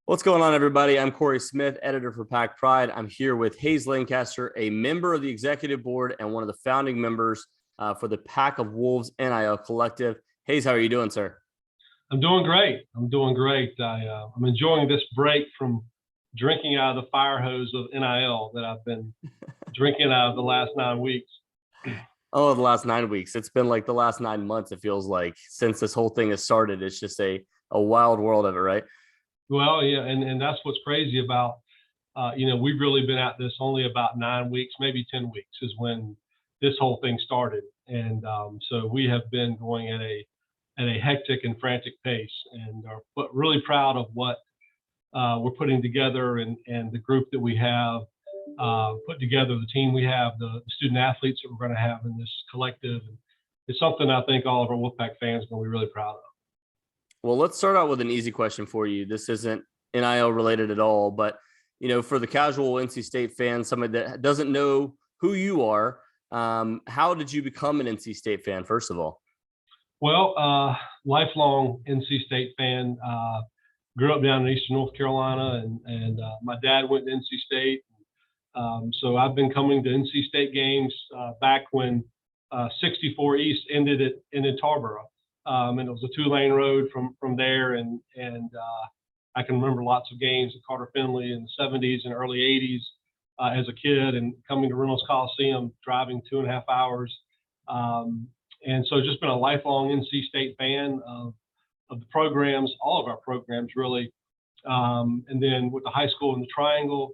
What's going on, everybody? I'm Corey Smith, editor for Pack Pride. I'm here with Haze Lancaster, a member of the executive board and one of the founding members for the Pack of Wolves NIL Collective. Haze, how are you doing, sir? I'm doing great. I'm enjoying this break from drinking out of the fire hose of NIL that I've been drinking out of the last 9 weeks. Oh, the last 9 weeks. It's been like the last 9 months, it feels like, since this whole thing has started. It's just a wild world of it, right? Well, yeah, and that's what's crazy about, we've really been at this only about 9 weeks, maybe 10 weeks is when this whole thing started. And so we have been going at a hectic and frantic pace, and are really proud of what we're putting together and the group that we have put together, the team we have, the student athletes that we're going to have in this collective. And it's something I think all of our Wolfpack fans are going to be really proud of. Well, let's start out with an easy question for you. This isn't NIL related at all, but for the casual NC State fan, somebody that doesn't know who you are, how did you become an NC State fan, first of all? Well, lifelong NC State fan. Grew up down in Eastern North Carolina, and my dad went to NC State. So I've been coming to NC State games back when 64 East ended in Tarboro. And it was a 2-lane road from there, and I can remember lots of games at Carter Finley in the 70s and early 80s as a kid, and coming to Reynolds Coliseum, driving 2.5 hours. And so just been a lifelong NC State fan of the programs, all of our programs really. And then with the high school in the Triangle,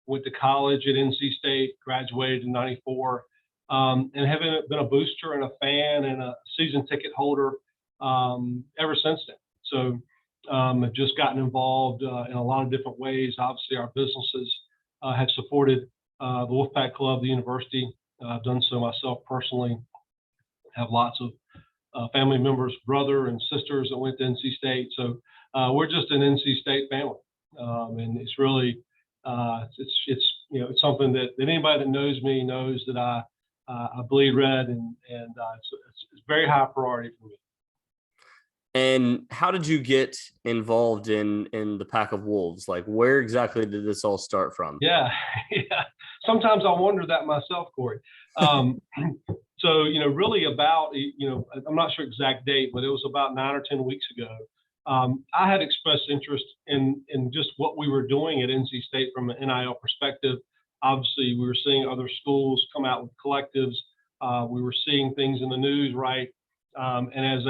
went to college at NC State, graduated in '94, and have been a booster and a fan and a season ticket holder ever since then. So I've just gotten involved in a lot of different ways. Obviously, our businesses have supported the Wolfpack Club, the university. I've done so myself personally. Have lots of family members, brother and sisters that went to NC State. So we're just an NC State family, and it's really it's something that anybody that knows me knows that I bleed red, and it's very high priority for me. And how did you get involved in the Pack of Wolves? Like, where exactly did this all start from? Yeah. Sometimes I wonder that myself, Corey. So, really about, I'm not sure exact date, but it was about 9 or 10 weeks ago. I had expressed interest in just what we were doing at NC State from an NIL perspective. Obviously, we were seeing other schools come out with collectives. We were seeing things in the news, right? And as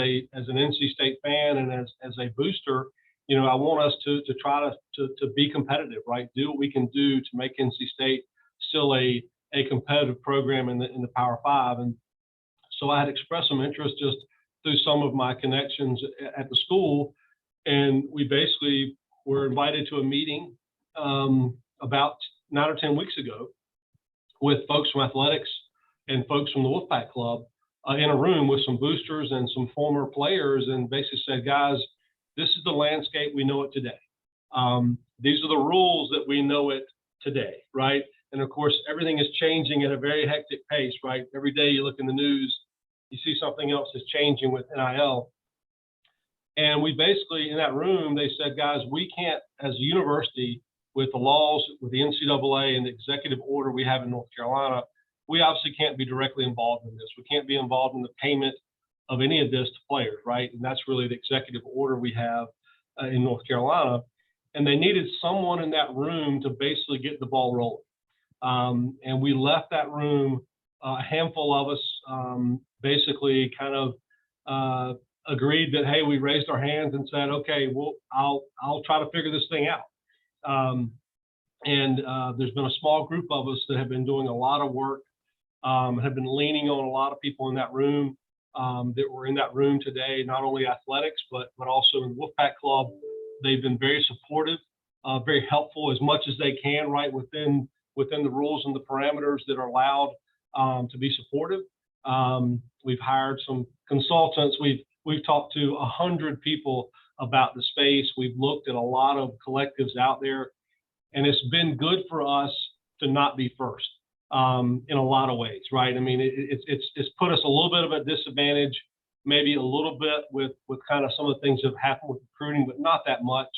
an NC State fan and as a booster, I want us to try to be competitive, right? Do what we can do to make NC State still a competitive program in the Power Five. And so I had expressed some interest just through some of my connections at the school. And we basically were invited to a meeting about 9 or 10 weeks ago with folks from athletics and folks from the Wolfpack Club in a room with some boosters and some former players, and basically said, guys, this is the landscape we know it today. These are the rules that we know it today, right? And of course, everything is changing at a very hectic pace, right? Every day you look in the news, you see something else is changing with NIL. And we basically, in that room, they said, guys, we can't, as a university, with the laws, with the NCAA and the executive order we have in North Carolina, we obviously can't be directly involved in this. We can't be involved in the payment of any of this to players, right? And that's really the executive order we have in North Carolina. And they needed someone in that room to basically get the ball rolling. And we left that room, a handful of us basically kind of agreed that, hey, we raised our hands and said, okay, well, I'll try to figure this thing out. And there's been a small group of us that have been doing a lot of work, have been leaning on a lot of people in that room that were in that room today, not only athletics, but also in the Wolfpack Club. They've been very supportive, very helpful as much as they can, right, within the rules and the parameters that are allowed to be supportive. We've hired some consultants. We've talked to 100 people about the space. We've looked at a lot of collectives out there, and it's been good for us to not be first in a lot of ways, right? I mean, it's put us a little bit of a disadvantage, maybe a little bit with kind of some of the things that have happened with recruiting, but not that much.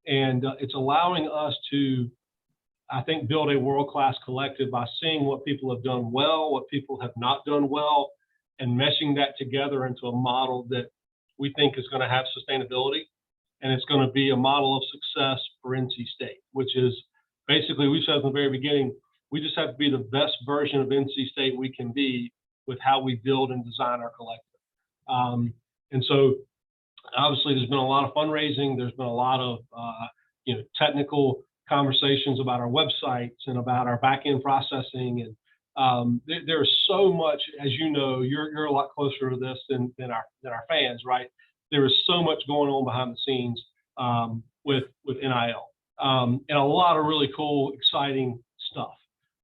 And it's allowing us to, I think, build a world-class collective by seeing what people have done well, what people have not done well, and meshing that together into a model that we think is going to have sustainability. And it's going to be a model of success for NC State, which is basically, we've said from the very beginning, we just have to be the best version of NC State we can be with how we build and design our collective. And so obviously there's been a lot of fundraising. There's been a lot of technical conversations about our websites and about our back-end processing. And there's so much, as you know, you're a lot closer to this than our fans, right? There is so much going on behind the scenes with NIL, and a lot of really cool, exciting stuff.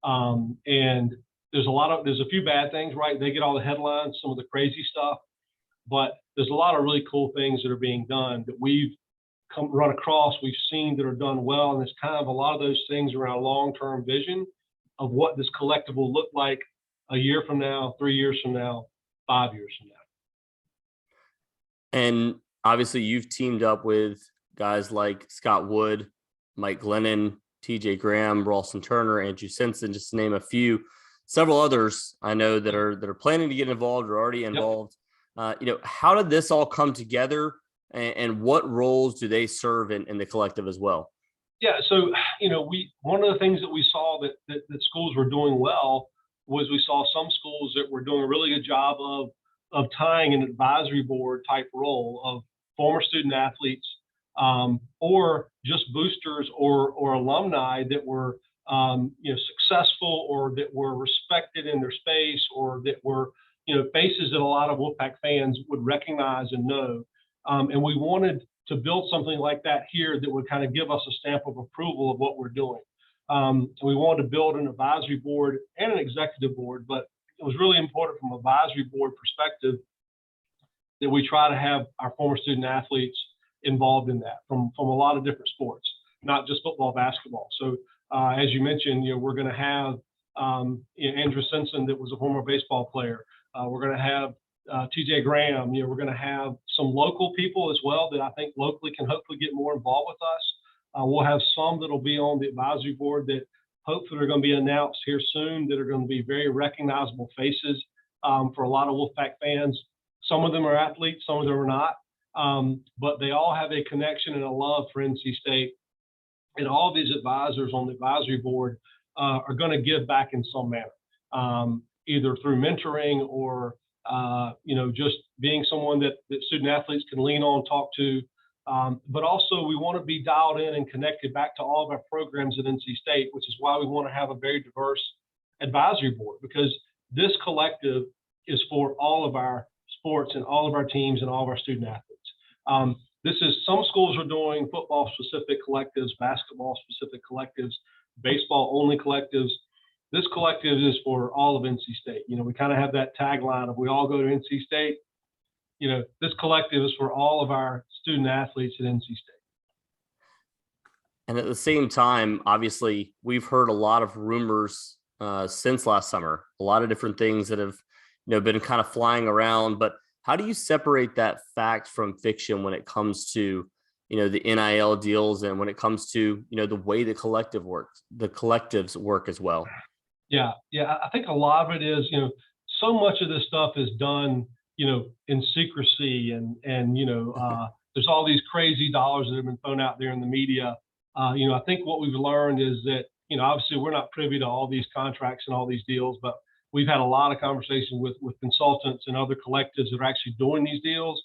And there's a few bad things, right? They get all the headlines, some of the crazy stuff, but there's a lot of really cool things that are being done that we've run across, we've seen that are done well. And there's kind of a lot of those things around long-term vision of what this collective will look like a year from now, 3 years from now, 5 years from now. And obviously you've teamed up with guys like Scott Wood, Mike Glennon, TJ Graham, Ralston Turner, Andrew Simpson, just to name a few. Several others I know that are planning to get involved or already involved. Yep. How did this all come together, and what roles do they serve in the collective as well? Yeah, so one of the things that we saw that schools were doing well was we saw some schools that were doing a really good job of tying an advisory board type role of former student athletes, or just boosters or alumni that were successful or that were respected in their space, or that were faces that a lot of Wolfpack fans would recognize and know. And we wanted to build something like that here that would kind of give us a stamp of approval of what we're doing. We wanted to build an advisory board and an executive board, but it was really important from an advisory board perspective that we try to have our former student athletes involved in that from a lot of different sports, not just football, basketball. So as you mentioned, we're going to have Andrew Simpson, that was a former baseball player. We're going to have TJ Graham. We're going to have some local people as well that I think locally can hopefully get more involved with us. We'll have some that'll be on the advisory board that hopefully are going to be announced here soon, that are going to be very recognizable faces for a lot of Wolfpack fans. Some of them are athletes, some of them are not, but they all have a connection and a love for NC State. And all these advisors on the advisory board are going to give back in some manner, either through mentoring or just being someone that student athletes can lean on, talk to. But also we want to be dialed in and connected back to all of our programs at NC State, which is why we want to have a very diverse advisory board, because this collective is for all of our sports and all of our teams and all of our student athletes. This is, some schools are doing football specific collectives, basketball specific collectives, baseball only collectives. This collective is for all of NC State. We kind of have that tagline of we all go to NC State. This collective is for all of our student athletes at NC State. And at the same time, obviously, we've heard a lot of rumors since last summer, a lot of different things that have been kind of flying around. But how do you separate that fact from fiction when it comes to the NIL deals, and when it comes to the way the collectives work as well? Yeah, I think a lot of it is so much of this stuff is done in secrecy, and there's all these crazy dollars that have been thrown out there in the media. I think what we've learned is that obviously we're not privy to all these contracts and all these deals, but we've had a lot of conversations with consultants and other collectives that are actually doing these deals.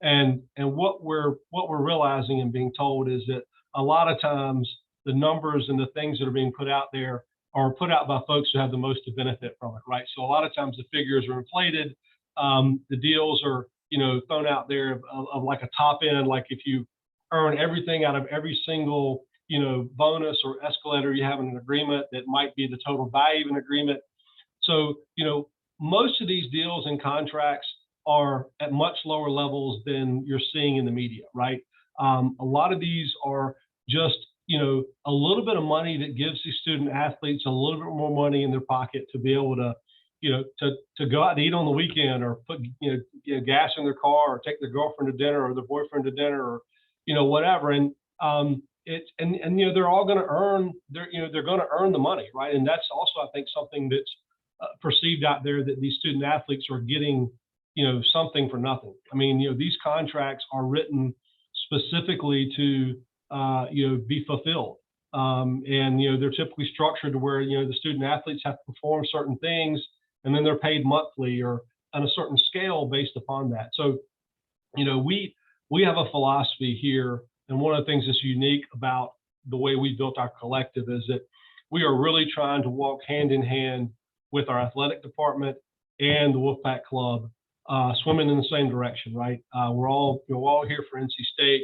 And what we're realizing and being told is that a lot of times the numbers and the things that are being put out there are put out by folks who have the most to benefit from it, right? So a lot of times the figures are inflated. The deals are, thrown out there of like a top end, like if you earn everything out of every single, bonus or escalator you have in an agreement, that might be the total value of an agreement. So, most of these deals and contracts are at much lower levels than you're seeing in the media, right? A lot of these are just, a little bit of money that gives these student athletes a little bit more money in their pocket to be able to, to go out and eat on the weekend, or put, gas in their car, or take their girlfriend to dinner or their boyfriend to dinner, or, whatever. And they're all going to earn they're going to earn the money, right? And that's also, I think, something that's perceived out there, that these student athletes are getting something for nothing. I mean, these contracts are written specifically to be fulfilled, and they're typically structured to where the student athletes have to perform certain things, and then they're paid monthly or on a certain scale based upon that. So we have a philosophy here, and one of the things that's unique about the way we built our collective is that we are really trying to walk hand in hand with our athletic department and the Wolfpack Club, swimming in the same direction, right? We're all here for NC State.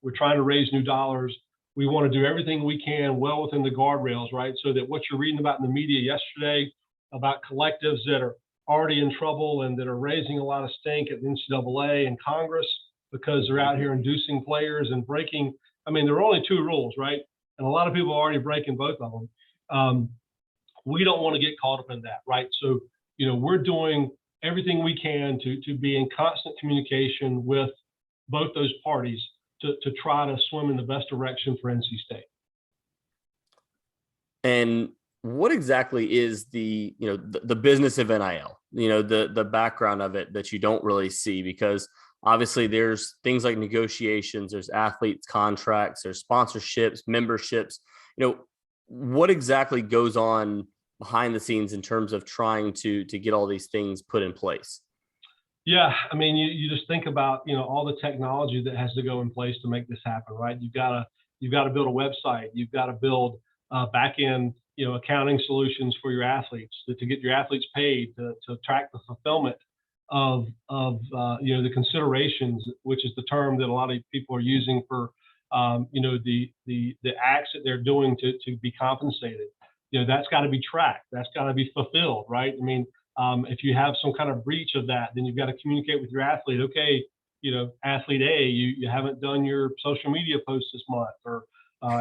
We're trying to raise new dollars. We want to do everything we can well within the guardrails, right? So that what you're reading about in the media yesterday about collectives that are already in trouble and that are raising a lot of stink at the NCAA and Congress because they're out here inducing players and breaking. I mean, there are only 2 rules, right? And a lot of people are already breaking both of them. We don't want to get caught up in that, right? So, we're doing everything we can to be in constant communication with both those parties to try to swim in the best direction for NC State. And what exactly is the business of NIL, the background of it that you don't really see? Because obviously there's things like negotiations, there's athletes contracts, there's sponsorships, memberships. What exactly goes on behind the scenes in terms of trying to get all these things put in place? Yeah, I mean, you just think about all the technology that has to go in place to make this happen, right? You've got to build a website, you've got to build back end accounting solutions for your athletes to get your athletes paid, to track the fulfillment of the considerations, which is the term that a lot of people are using for the acts that they're doing to be compensated. That's got to be tracked. That's got to be fulfilled, right? I mean, if you have some kind of breach of that, then you've got to communicate with your athlete. Okay, athlete A, you haven't done your social media post this month, or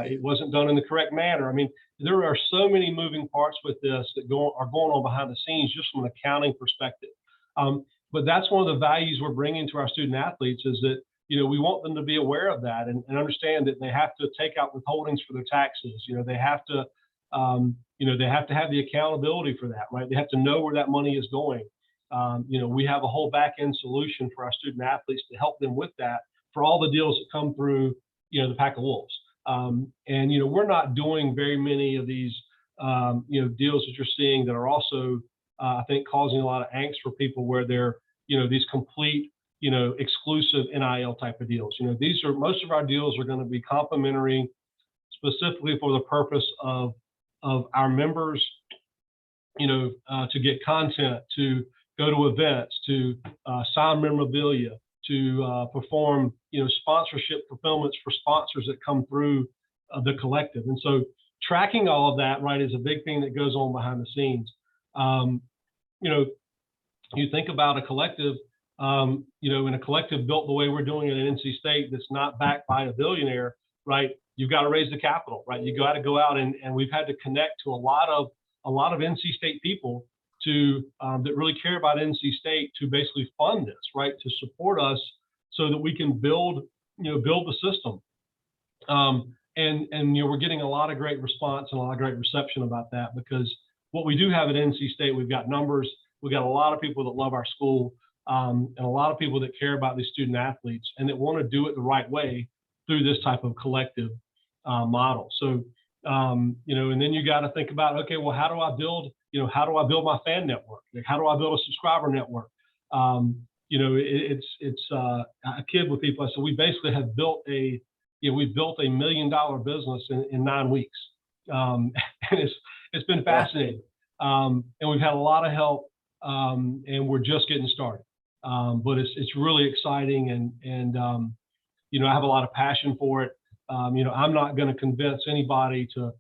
it wasn't done in the correct manner. I mean, there are so many moving parts with this that are going on behind the scenes, just from an accounting perspective. But that's one of the values we're bringing to our student athletes, is that we want them to be aware of that and understand that they have to take out withholdings for their taxes. They have to have the accountability for that, right? They have to know where that money is going. We have a whole back end solution for our student athletes to help them with that for all the deals that come through, the Pack of Wolves. We're not doing very many of these, deals that you're seeing that are also, I think, causing a lot of angst for people, where they're, these complete, exclusive NIL type of deals. Most of our deals are going to be complimentary, specifically for the purpose of our members, to get content, to go to events, to sign memorabilia, to perform, sponsorship fulfillments for sponsors that come through the collective. And so tracking all of that, right, is a big thing that goes on behind the scenes. You think about a collective, in a collective built the way we're doing it at NC State, that's not backed by a billionaire, right? You've got to raise the capital, right? You got to go out and we've had to connect to a lot of NC State people that really care about NC State to basically fund this, right? To support us so that we can build the system. We're getting a lot of great response and a lot of great reception about that, because what we do have at NC State, we've got numbers, we've got a lot of people that love our school, and a lot of people that care about these student athletes and that want to do it the right way through this type of collective model. So, and then you got to think about, okay, well, how do I build my fan network? Like, how do I build a subscriber network? I kid with people. I said, we basically have built we've built $1 million business in 9 weeks. And it's been fascinating. And we've had a lot of help, and we're just getting started. But it's really exciting, and I have a lot of passion for it. I'm not going to convince anybody to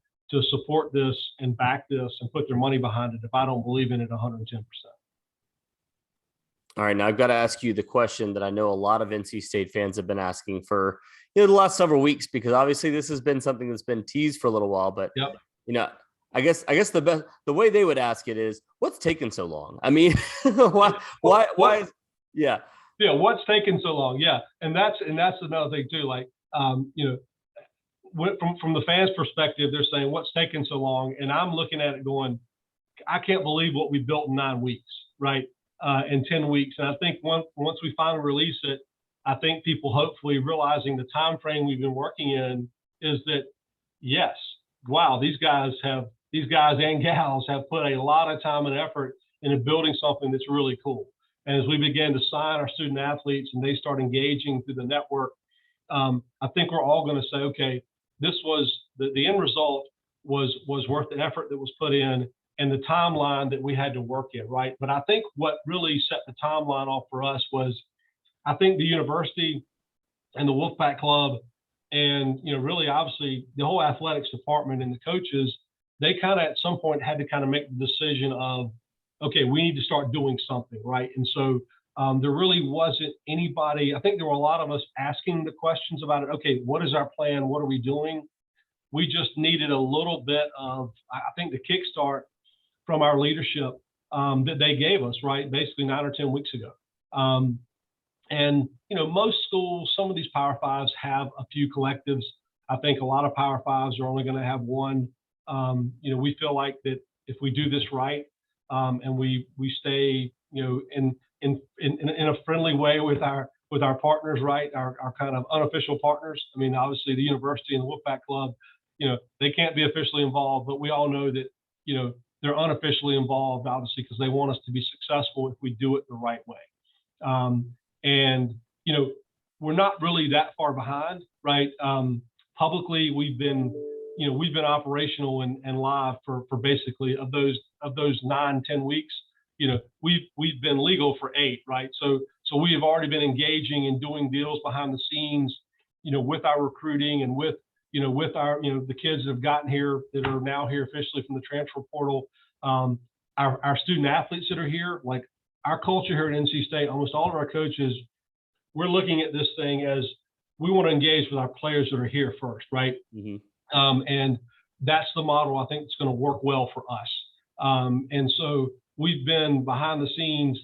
support this and back this and put their money behind it if I don't believe in it 110%. All right, now I've got to ask you the question that I know a lot of NC State fans have been asking for the last several weeks, because obviously this has been something that's been teased for a little while. But yep. I guess the way they would ask it is, what's taking so long? I mean, why is, yeah, what's taking so long? Yeah, and that's another thing too. Like, from the fans' perspective, they're saying, what's taking so long? And I'm looking at it going, I can't believe what we built in 9 weeks, right? In 10 weeks. And I think once we finally release it, I think people hopefully realizing the time frame we've been working in is that, yes, wow, these guys and gals have put a lot of time and effort into building something that's really cool. And as we begin to sign our student athletes and they start engaging through the network, I think we're all going to say, okay, this was the end result was worth the effort that was put in and the timeline that we had to work in, right? But I think what really set the timeline off for us was, I think the university and the Wolfpack Club and, really obviously the whole athletics department and the coaches, they kind of at some point had to kind of make the decision of, okay, we need to start doing something, right? And so there really wasn't anybody, I think there were a lot of us asking the questions about it. Okay, what is our plan? What are we doing? We just needed a little bit of, I think, the kickstart from our leadership that they gave us, right? Basically 9 or 10 weeks ago. And, most schools, some of these Power Fives have a few collectives. I think a lot of Power Fives are only going to have one. We feel like that if we do this right and we stay, in a friendly way with our partners, right? Our kind of unofficial partners. I mean, obviously the university and the Wolfpack Club, they can't be officially involved, but we all know that, they're unofficially involved, obviously, because they want us to be successful if we do it the right way. And, we're not really that far behind, right? Publicly, we've been operational and live for basically of those 9-10 weeks. We've been legal for 8, right? So we have already been engaging and doing deals behind the scenes, with our recruiting and with our, the kids that have gotten here that are now here officially from the transfer portal. Our student athletes that are here, like our culture here at NC State, almost all of our coaches, we're looking at this thing as we want to engage with our players that are here first, right? Mm-hmm. And that's the model I think that's going to work well for us. And so we've been behind the scenes,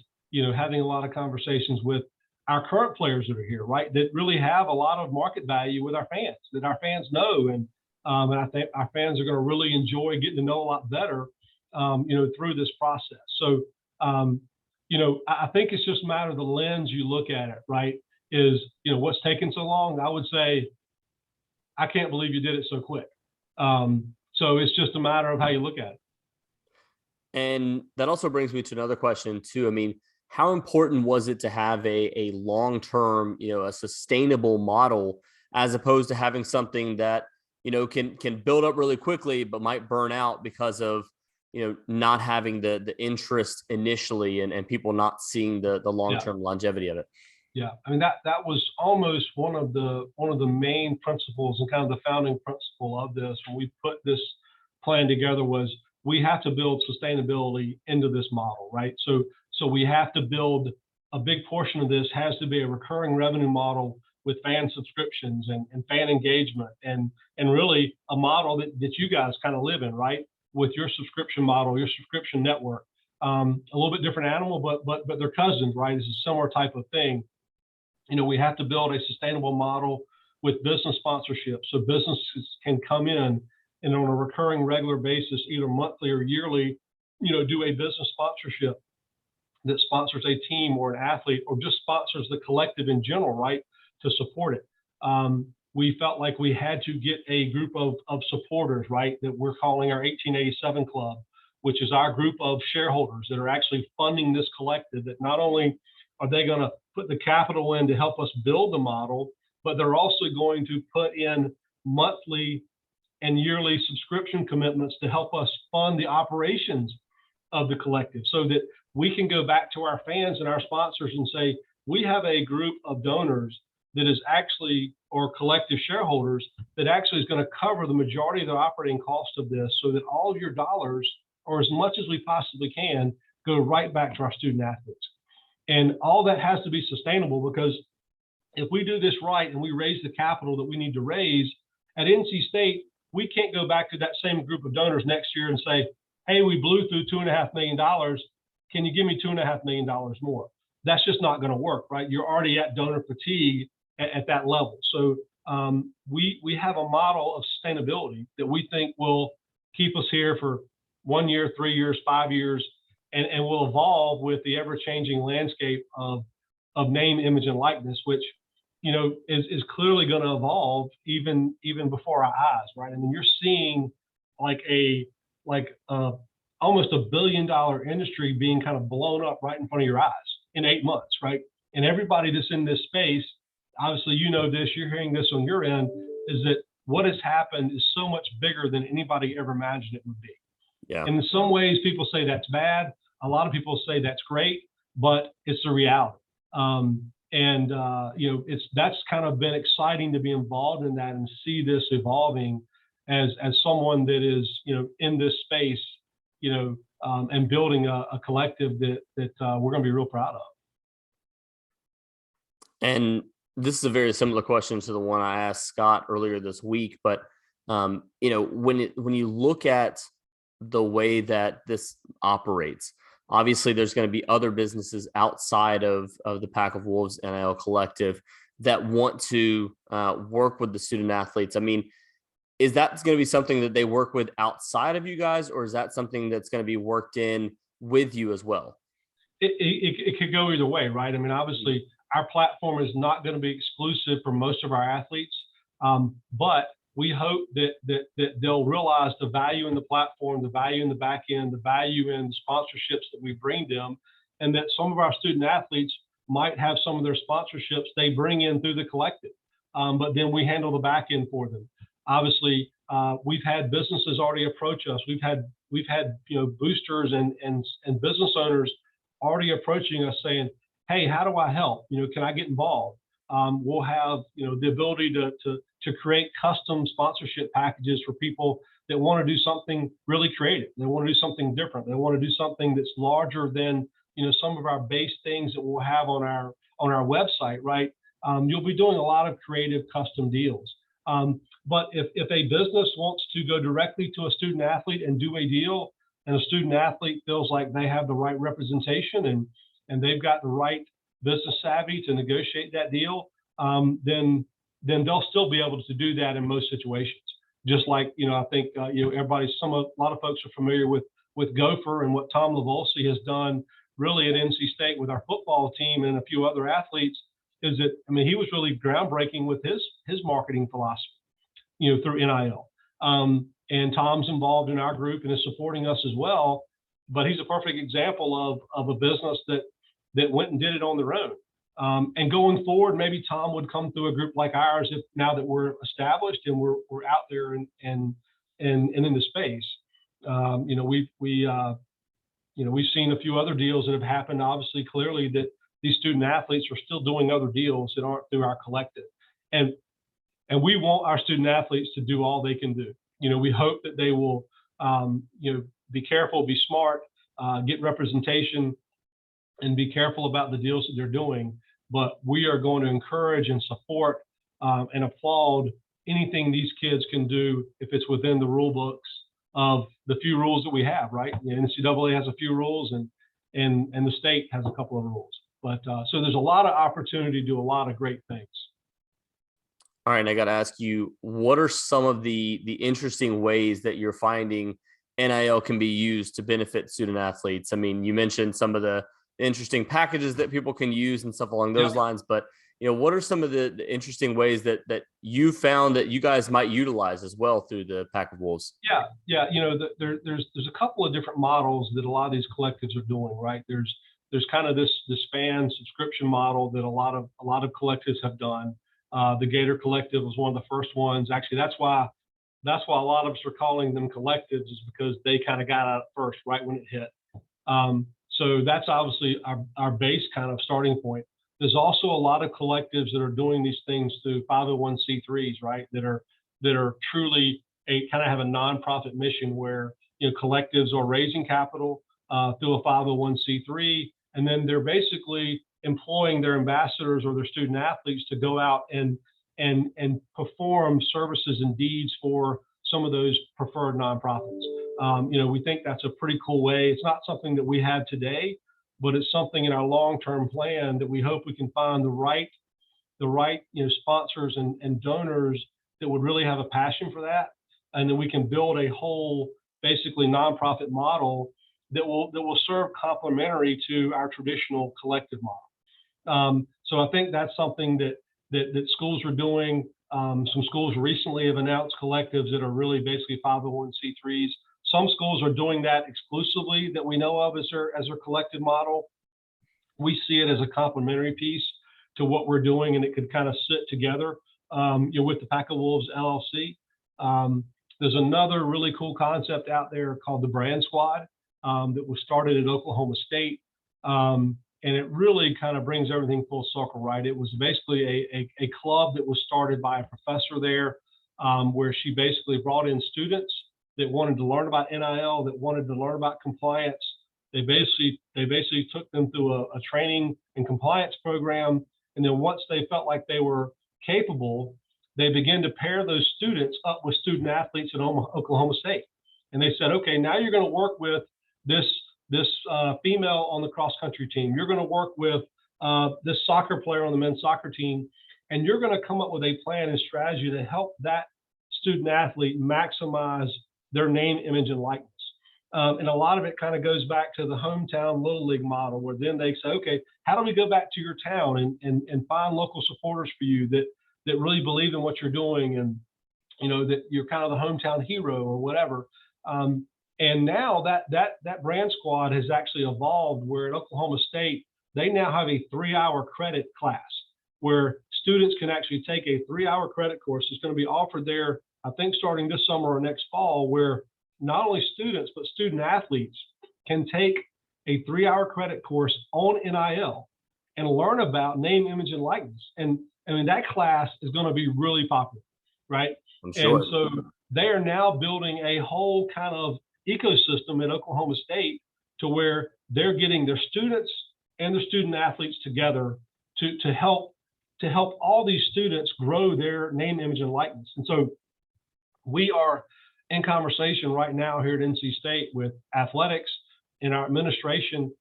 having a lot of conversations with our current players that are here, right? That really have a lot of market value with our fans, that our fans know. And I think our fans are going to really enjoy getting to know a lot better, through this process. So, I think it's just a matter of the lens you look at it, right? Is, what's taking so long? I would say, I can't believe you did it so quick. So it's just a matter of how you look at it. And that also brings me to another question too. I mean, how important was it to have a long-term, a sustainable model, as opposed to having something that, can build up really quickly, but might burn out because of, not having the interest initially and people not seeing the long-term longevity of it? Yeah, I mean, that was almost one of the main principles and kind of the founding principle of this when we put this plan together was we have to build sustainability into this model, right? So we have to build a big portion of this has to be a recurring revenue model with fan subscriptions and fan engagement and really a model that you guys kind of live in, right? With your subscription model, your subscription network. A little bit different animal, but they're cousins, right? It's a similar type of thing. We have to build a sustainable model with business sponsorship so businesses can come in and on a recurring regular basis, either monthly or yearly, do a business sponsorship that sponsors a team or an athlete or just sponsors the collective in general, right, to support it. We felt like we had to get a group of supporters, right, that we're calling our 1887 Club, which is our group of shareholders that are actually funding this collective, that not only are they going to put the capital in to help us build the model, but they're also going to put in monthly and yearly subscription commitments to help us fund the operations of the collective so that we can go back to our fans and our sponsors and say, we have a group of donors that is actually, or collective shareholders, that actually is going to cover the majority of the operating cost of this so that all of your dollars, or as much as we possibly can, go right back to our student athletes. And all that has to be sustainable because if we do this right and we raise the capital that we need to raise, at NC State, we can't go back to that same group of donors next year and say, hey, we blew through $2.5 million. Can you give me $2.5 million more? That's just not going to work, right? You're already at donor fatigue at that level. So we have a model of sustainability that we think will keep us here for 1 year, 3 years, 5 years, and will evolve with the ever-changing landscape of name, image, and likeness, which is clearly going to evolve even before our eyes, right? I mean, you're seeing like almost $1 billion industry being kind of blown up right in front of your eyes in 8 months, right? And everybody that's in this space, obviously, this, you're hearing this on your end, is that what has happened is so much bigger than anybody ever imagined it would be. Yeah. And in some ways, people say that's bad. A lot of people say that's great, but it's the reality. That's kind of been exciting to be involved in that and see this evolving as someone that is, in this space, and building a collective that we're going to be real proud of. And this is a very similar question to the one I asked Scott earlier this week, but when you look at the way that this operates, obviously there's going to be other businesses outside of the Pack of Wolves NIL Collective that want to work with the student athletes. I mean, is that going to be something that they work with outside of you guys, or is that something that's going to be worked in with you as well? It could go either way, right? I mean, obviously, our platform is not going to be exclusive for most of our athletes, but we hope that they'll realize the value in the platform, the value in the back end, the value in sponsorships that we bring them, and that some of our student athletes might have some of their sponsorships they bring in through the collective, but then we handle the back end for them. Obviously, we've had businesses already approach us. We've had boosters and business owners already approaching us saying, "Hey, how do I help? Can I get involved?" We'll have the ability to create custom sponsorship packages for people that want to do something really creative. They want to do something different. They want to do something that's larger than some of our base things that we'll have on our website, right? You'll be doing a lot of creative custom deals. But if a business wants to go directly to a student athlete and do a deal, and a student athlete feels like they have the right representation and they've got the right business savvy to negotiate that deal, then they'll still be able to do that in most situations. Just like I think a lot of folks are familiar with Gopher and what Tom Lavolsi has done really at NC State with our football team and a few other athletes. Is that he was really groundbreaking with his marketing philosophy, through NIL. And Tom's involved in our group and is supporting us as well. But he's a perfect example of a business that went and did it on their own. And going forward, maybe Tom would come through a group like ours if now that we're established and we're out there and in the space. We've seen a few other deals that have happened. Obviously, clearly that these student athletes are still doing other deals that aren't through our collective, and we want our student athletes to do all they can do. We hope that they will, be careful, be smart, get representation, and be careful about the deals that they're doing. But we are going to encourage and support and applaud anything these kids can do if it's within the rule books of the few rules that we have, right? The NCAA has a few rules and the state has a couple of rules. But so there's a lot of opportunity to do a lot of great things. All right, and I got to ask you, what are some of the interesting ways that you're finding NIL can be used to benefit student athletes? I mean, you mentioned some of the interesting packages that people can use and stuff along those lines, but what are some of the interesting ways that you found that you guys might utilize as well through the Pack of Wolves? Yeah. There's a couple of different models that a lot of these collectives are doing, right? There's kind of this fan subscription model that a lot of collectives have done. The Gator Collective was one of the first ones. Actually, that's why a lot of us are calling them collectives, is because they kind of got out first, right when it hit. So that's obviously our base kind of starting point. There's also a lot of collectives that are doing these things through 501c3s, right? That are truly kind of have a nonprofit mission where collectives are raising capital through a 501c3, and then they're basically employing their ambassadors or their student athletes to go out and perform services and deeds for some of those preferred nonprofits. We think that's a pretty cool way. It's not something that we have today, but it's something in our long-term plan that we hope we can find the right the right, sponsors and donors that would really have a passion for that, and then we can build a whole basically nonprofit model that will serve complementary to our traditional collective model. So I think that's something that schools are doing. Some schools recently have announced collectives that are really basically 501c3s. Some schools are doing that exclusively that we know of as their collective model. We see it as a complementary piece to what we're doing, and it could kind of sit together with the Pack of Wolves LLC. There's another really cool concept out there called the Brand Squad that was started at Oklahoma State. And it really kind of brings everything full circle, right? It was basically a club that was started by a professor there, where she basically brought in students that wanted to learn about NIL, that wanted to learn about compliance. They basically took them through a training and compliance program. And then once they felt like they were capable, they began to pair those students up with student athletes at Oklahoma State. And they said, okay, now you're going to work with this female on the cross country team. You're going to work with this soccer player on the men's soccer team, and you're going to come up with a plan and strategy to help that student athlete maximize their name, image, and likeness. And a lot of it kind of goes back to the hometown little league model, where then they say, okay, how do we go back to your town and find local supporters for you that really believe in what you're doing, and that you're kind of the hometown hero or whatever. And now that brand squad has actually evolved, where at Oklahoma State, they now have a 3-hour credit class where students can actually take a 3-hour credit course. It's going to be offered there, I think, starting this summer or next fall, where not only students, but student athletes can take a 3-hour credit course on NIL and learn about name, image, and likeness. And I mean, that class is going to be really popular, right? I'm sure. And so they are now building a whole kind of ecosystem in Oklahoma State to where they're getting their students and their student athletes together to help all these students grow their name, image, and likeness. And so we are in conversation right now here at NC State with athletics and our administration,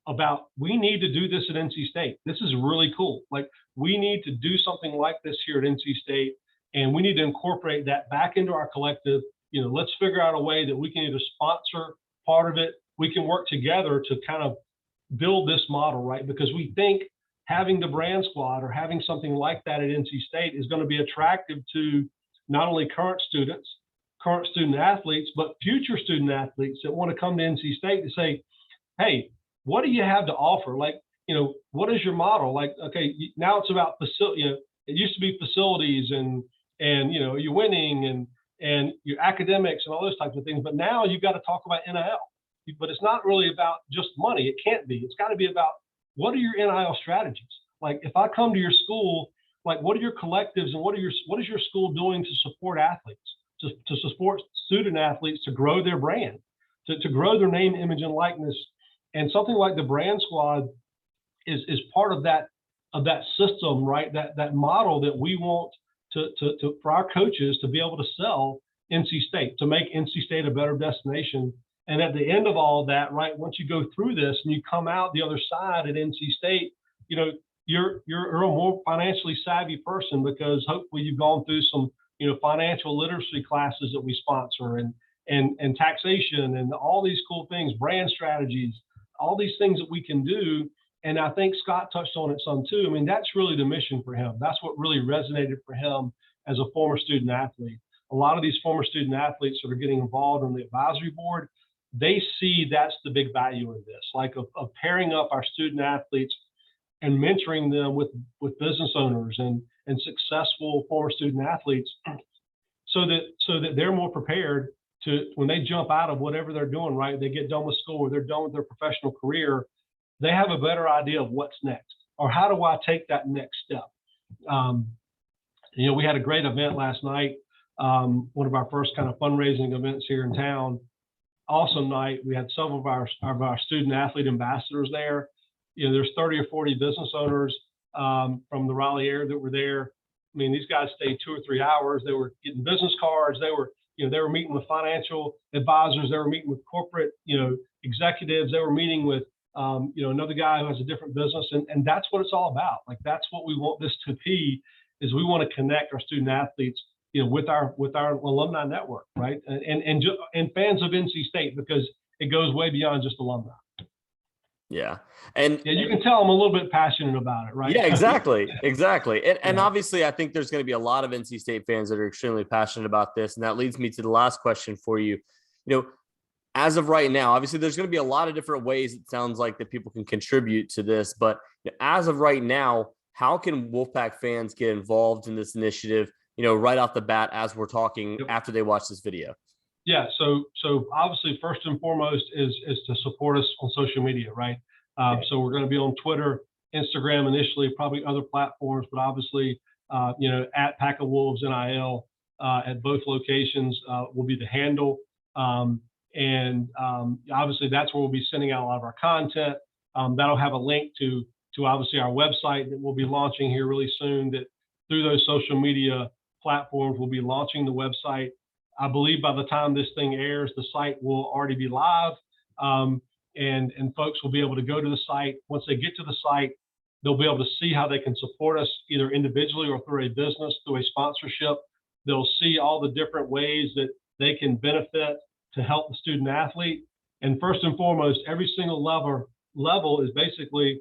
about we need to do this at NC State. This is really cool. Like, we need to do something like this here at NC State, and we need to incorporate that back into our collective. Let's figure out a way that we can either sponsor part of it. We can work together to kind of build this model, right? Because we think having the brand squad or having something like that at NC State is going to be attractive to not only current students, current student athletes, but future student athletes that want to come to NC State to say, hey, what do you have to offer? Like, what is your model? Like, okay, now it's about facility. It used to be facilities and you're winning and your academics and all those types of things. But now you've got to talk about NIL. But it's not really about just money. It can't be. It's got to be about, what are your NIL strategies? Like, if I come to your school, like, what are your collectives and what is your school doing to support athletes, to support student athletes to grow their brand, to grow their name, image, and likeness? And something like the brand squad is part of that system, right? That model that we want to for our coaches to be able to sell NC State, to make NC State a better destination. And at the end of all that, right, once you go through this and you come out the other side at NC State, you're a more financially savvy person, because hopefully you've gone through some financial literacy classes that we sponsor, and taxation and all these cool things, brand strategies, all these things that we can do. And I think Scott touched on it some too. I mean, that's really the mission for him. That's what really resonated for him as a former student athlete. A lot of these former student athletes that are getting involved on the advisory board, they see that's the big value in this, like of pairing up our student athletes and mentoring them with business owners and successful former student athletes, so that they're more prepared to, when they jump out of whatever they're doing, right, they get done with school or they're done with their professional career, they have a better idea of what's next, or how do I take that next step. We had a great event last night, one of our first kind of fundraising events here in town. Awesome night. We had some of our student athlete ambassadors there. There's 30 or 40 business owners from the Raleigh area that were there. I mean, these guys stayed 2 or 3 hours. They were getting business cards. They were meeting with financial advisors. They were meeting with corporate, executives. They were meeting with another guy who has a different business. And that's what it's all about. Like, that's what we want this to be, is we want to connect our student athletes, with our alumni network, right? And fans of NC State, because it goes way beyond just alumni. Yeah. And yeah, you can tell I'm a little bit passionate about it, right? Yeah, exactly. Exactly. And Yeah. obviously, I think there's going to be a lot of NC State fans that are extremely passionate about this. And that leads me to the last question for you. As of right now, obviously, there's going to be a lot of different ways, it sounds like, that people can contribute to this. But as of right now, how can Wolfpack fans get involved in this initiative, right off the bat, as we're talking, after they watch this video? Yeah. So obviously, first and foremost is to support us on social media, right? So we're going to be on Twitter, Instagram initially, probably other platforms, but obviously, at Pack of Wolves NIL at both locations will be the handle. Obviously, that's where we'll be sending out a lot of our content. That'll have a link to obviously our website that we'll be launching here really soon. That through those social media platforms, we'll be launching the website. I believe by the time this thing airs, the site will already be live. And folks will be able to go to the site. Once they get to the site, they'll be able to see how they can support us, either individually or through a business, through a sponsorship. They'll see all the different ways that they can benefit to help the student athlete. And first and foremost, every single level is basically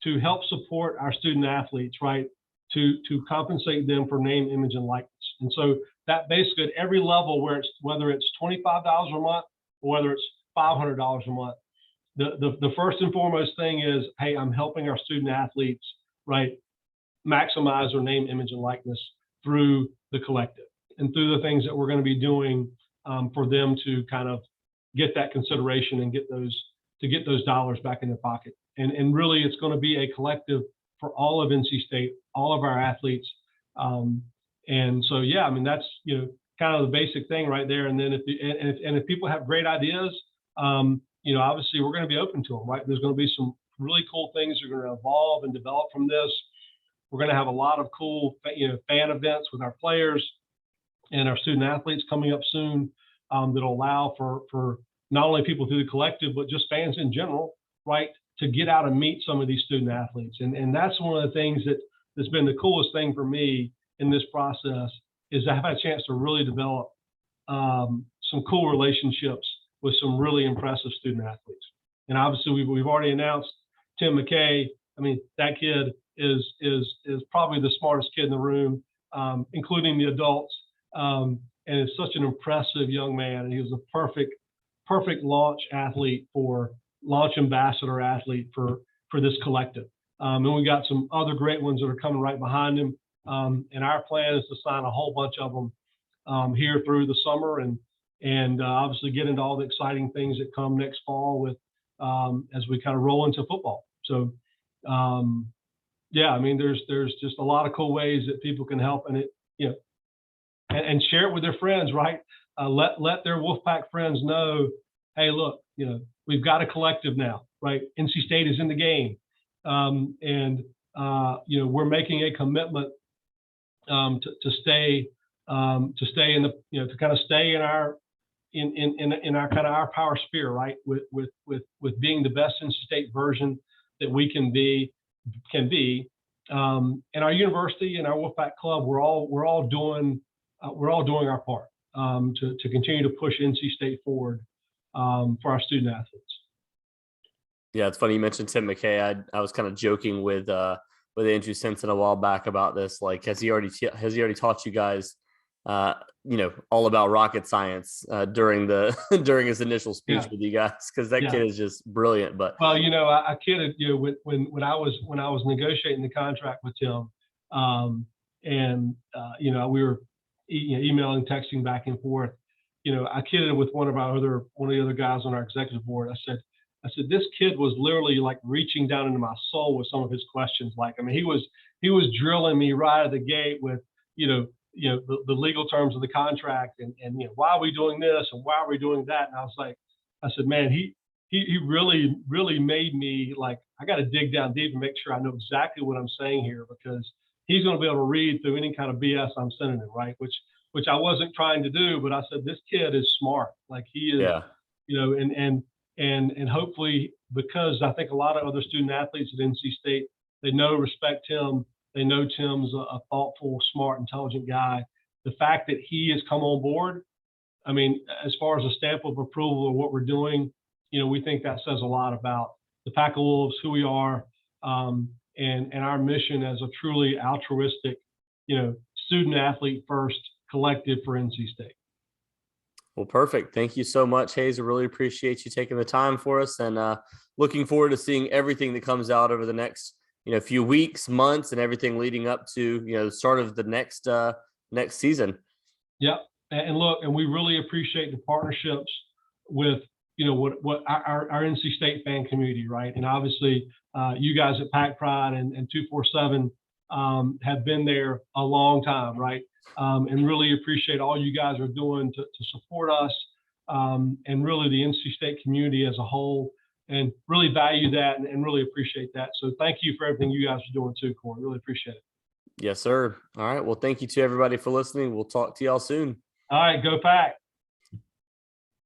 to help support our student athletes, right? To compensate them for name, image, and likeness. And so that basically at every level, whether it's $25 a month or whether it's $500 a month, the first and foremost thing is, hey, I'm helping our student athletes, right, maximize their name, image, and likeness through the collective and through the things that we're going to be doing for them to kind of get that consideration and get those dollars back in their pocket. And really, it's going to be a collective for all of NC State, all of our athletes. And so, yeah, I mean, that's, kind of the basic thing right there. And then if people have great ideas, obviously we're going to be open to them, right? There's going to be some really cool things that are going to evolve and develop from this. We're going to have a lot of cool, fan events with our players and our student athletes coming up soon that'll allow for not only people through the collective, but just fans in general, right, to get out and meet some of these student athletes. And that's one of the things that's been the coolest thing for me in this process, is I've had a chance to really develop some cool relationships with some really impressive student athletes. And obviously we've already announced Tim McKay. I mean, that kid is probably the smartest kid in the room, including the adults. And is such an impressive young man. And he was a perfect launch ambassador athlete for this collective. And we got some other great ones that are coming right behind him. And our plan is to sign a whole bunch of them here through the summer and obviously get into all the exciting things that come next fall with as we kind of roll into football. So yeah, I mean, there's just a lot of cool ways that people can help, and and share it with their friends, right? Let their Wolfpack friends know, hey, look, we've got a collective now, right? NC State is in the game, and we're making a commitment to stay in the, to kind of stay in our kind of our power sphere, right? With being the best NC State version that we can be. And our university and our Wolfpack Club, we're all doing our part to continue to push NC State forward for our student athletes. Yeah, it's funny you mentioned Tim McKay. I was kind of joking with Andrew Simpson a while back about this. Like, has he already taught you guys, all about rocket science during his initial speech with you guys? Because that kid is just brilliant. But well, I kidded when I was negotiating the contract with Tim, and we were emailing, texting back and forth. I kidded with one of the other guys on our executive board. I said, this kid was literally like reaching down into my soul with some of his questions. Like, I mean, he was drilling me right out of the gate with, the legal terms of the contract and why are we doing this and why are we doing that? And I said, man, he really, really made me like, I got to dig down deep and make sure I know exactly what I'm saying here, because he's going to be able to read through any kind of BS I'm sending him, right? Which I wasn't trying to do, but I said, this kid is smart. Like, he is, and hopefully, because I think a lot of other student athletes at NC State, they know, respect him. They know Tim's a thoughtful, smart, intelligent guy. The fact that he has come on board, I mean, as far as a stamp of approval of what we're doing, we think that says a lot about the Pack of Wolves, who we are, and our mission as a truly altruistic, student athlete first collective for NC State. Well, perfect. Thank you so much, Haze. I really appreciate you taking the time for us, and looking forward to seeing everything that comes out over the next, few weeks, months, and everything leading up to, the start of the next season. Yep. And look, and we really appreciate the partnerships with, what our NC State fan community, right? And obviously, you guys at Pack Pride and 247 have been there a long time, right? And really appreciate all you guys are doing to support us, and really the NC State community as a whole, and really value that and really appreciate that. So thank you for everything you guys are doing too, Corey. Really appreciate it. Yes, sir. All right. Well, thank you to everybody for listening. We'll talk to y'all soon. All right, go Pack.